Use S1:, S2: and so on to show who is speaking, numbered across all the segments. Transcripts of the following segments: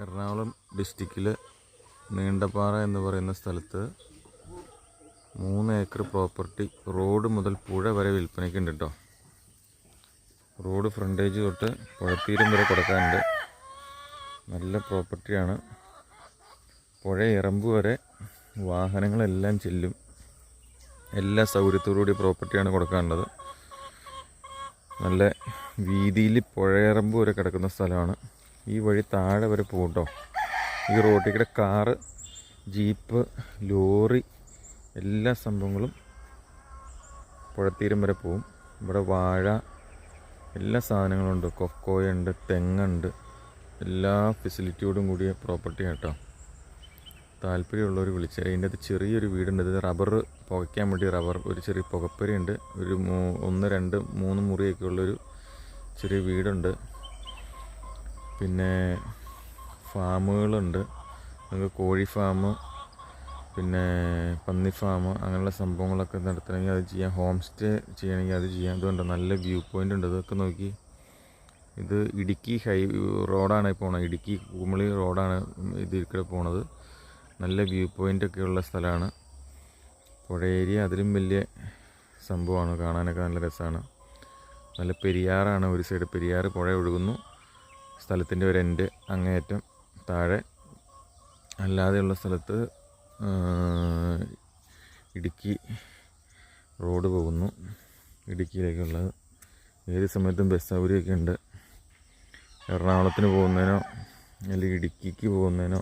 S1: എറണാകുളം ഡിസ്ട്രിക്റ്റിൽ നീണ്ടപാറ എന്ന് പറയുന്ന സ്ഥലത്ത് 3 ഏക്കർ പ്രോപ്പർട്ടി റോഡ് മുതൽ പുഴ വരെ വിൽപ്പനയ്ക്കുണ്ട് കേട്ടോ. റോഡ് ഫ്രണ്ടേജ് തൊട്ട് പുഴത്തീരം വരെ കൊടുക്കാനുണ്ട്. നല്ല പ്രോപ്പർട്ടിയാണ്. പുഴ ഇറമ്പ് വരെ വാഹനങ്ങളെല്ലാം ചെല്ലും. എല്ലാ സൗകര്യത്തോടുകൂടിയ പ്രോപ്പർട്ടിയാണ് കൊടുക്കാനുള്ളത്. നല്ല വീതിയിൽ പുഴയിറമ്പ് വരെ കിടക്കുന്ന സ്ഥലമാണ്. ഈ വഴി താഴെ വരെ പോകും കേട്ടോ. ഈ റോഡിൽ കൂടെ കാറ്, ജീപ്പ്, ലോറി എല്ലാ സംഭവങ്ങളും പുഴത്തീരം വരെ പോകും. ഇവിടെ വാഴ എല്ലാ സാധനങ്ങളും ഉണ്ട്. കൊക്കോയുണ്ട്, തെങ്ങുണ്ട്, എല്ലാ ഫെസിലിറ്റിയോടും കൂടിയ പ്രോപ്പർട്ടിയാണ് കേട്ടോ. താല്പര്യമുള്ളവർ വിളിച്ചാൽ. ഇതിൻ്റെ അത് ചെറിയൊരു വീടുണ്ട്. ഇത് റബ്ബർ പുകയ്ക്കാൻ വേണ്ടി ഒരു ചെറിയ പുകപ്പരയുണ്ട്. ഒരു 1, 2, 3 മുറിയൊക്കെ ഉള്ളൊരു ചെറിയ വീടുണ്ട്. പിന്നെ ഫാമുകളുണ്ട്. നമുക്ക് കോഴി ഫാം, പിന്നെ പന്നി ഫാം, അങ്ങനെയുള്ള സംഭവങ്ങളൊക്കെ നടത്തണമെങ്കിൽ അത് ചെയ്യാം. ഹോം സ്റ്റേ ചെയ്യണമെങ്കിൽ അത് ചെയ്യാം. അതുകൊണ്ട് നല്ല വ്യൂ പോയിൻ്റ് ഉണ്ട്. ഇതൊക്കെ നോക്കി. ഇത് ഇടുക്കി റോഡാണ് പോണത്. ഇടുക്കി കുമളി റോഡാണ് ഇതിൽ കൂടെ പോണത്. നല്ല വ്യൂ പോയിൻ്റൊക്കെ ഉള്ള സ്ഥലമാണ്. പുഴ ഏരിയ അതിലും വലിയ സംഭവമാണ്. കാണാനൊക്കെ നല്ല രസമാണ്. നല്ല പെരിയാറാണ്. ഒരു സൈഡ് പെരിയാർ പുഴ ഒഴുകുന്നു. സ്ഥലത്തിൻ്റെ ഒരു എൻഡ് അങ്ങേയറ്റം താഴെ. അല്ലാതെയുള്ള സ്ഥലത്ത് ഇടുക്കി റോഡ് പോകുന്നു. ഇടുക്കിയിലേക്കുള്ളത്. ഏത് സമയത്തും ബസ് സൗകര്യമൊക്കെ ഉണ്ട്. എറണാകുളത്തിന് പോകുന്നതിനോ അല്ലെങ്കിൽ ഇടുക്കിക്ക് പോകുന്നതിനോ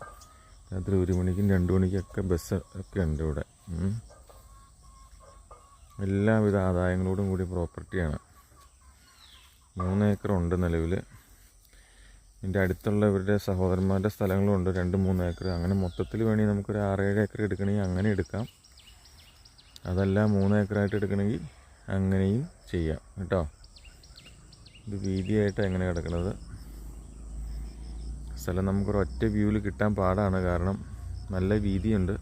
S1: രാത്രി 1 മണിക്കും 2 മണിക്കൊക്കെ ബസ് ഒക്കെ ഉണ്ട് ഇവിടെ. എല്ലാവിധ ആദായങ്ങളോടും കൂടി പ്രോപ്പർട്ടിയാണ്. 3 ഏക്കറുണ്ട് നിലവിൽ. ഇതിൻ്റെ അടുത്തുള്ളവരുടെ സഹോദരന്മാരുടെ സ്ഥലങ്ങളുണ്ട്. 2-3 ഏക്കർ. അങ്ങനെ മൊത്തത്തിൽ വേണമെങ്കിൽ നമുക്കൊരു 6-7 ഏക്കർ എടുക്കണമെങ്കിൽ അങ്ങനെ എടുക്കാം. അതല്ല 3 ഏക്കറായിട്ട് എടുക്കണമെങ്കിൽ അങ്ങനെയും ചെയ്യാം കേട്ടോ. ഇത് വീതിയായിട്ടാണ് എങ്ങനെ കിടക്കുന്നത്. സ്ഥലം നമുക്കൊരു ഒറ്റ വ്യൂവിൽ കിട്ടാൻ പാടാണ്. കാരണം നല്ല വീതിയുണ്ട്.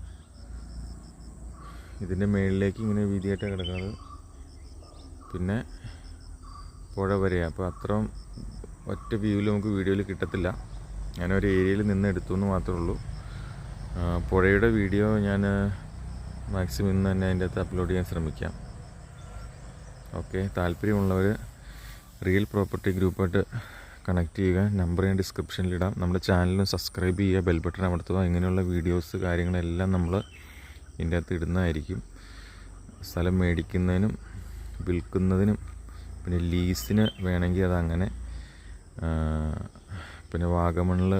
S1: ഇതിൻ്റെ മുകളിലേക്ക് ഇങ്ങനെ വീതിയായിട്ടാണ് കിടക്കുന്നത്. പിന്നെ പുഴ വരെയാണ്. അപ്പോൾ അത്രയും ഒറ്റ വ്യൂവിൽ നമുക്ക് വീഡിയോയിൽ കിട്ടത്തില്ല. ഞാനൊരു ഏരിയയിൽ നിന്ന് എടുത്തു എന്ന് മാത്രമേ ഉള്ളൂ. പുഴയുടെ വീഡിയോ ഞാൻ മാക്സിമം ഇന്ന് തന്നെ അതിൻ്റെ അകത്ത് അപ്ലോഡ് ചെയ്യാൻ ശ്രമിക്കാം. ഓക്കെ, താല്പര്യമുള്ളവർ റിയൽ പ്രോപ്പർട്ടി ഗ്രൂപ്പായിട്ട് കണക്ട് ചെയ്യുക. നമ്പർ ഞാൻ ഡിസ്ക്രിപ്ഷനിലിടാം. നമ്മുടെ ചാനലിന് സബ്സ്ക്രൈബ് ചെയ്യുക, ബെൽ ബട്ടൺ അമർത്തുക. ഇങ്ങനെയുള്ള വീഡിയോസ് കാര്യങ്ങളെല്ലാം നമ്മൾ ഇതിൻ്റെ അകത്ത് ഇടുന്നതായിരിക്കും. സ്ഥലം മേടിക്കുന്നതിനും വിൽക്കുന്നതിനും പിന്നെ ലീസിന് വേണമെങ്കിൽ അതങ്ങനെ. പിന്നെ വാഗമണ്ണിൽ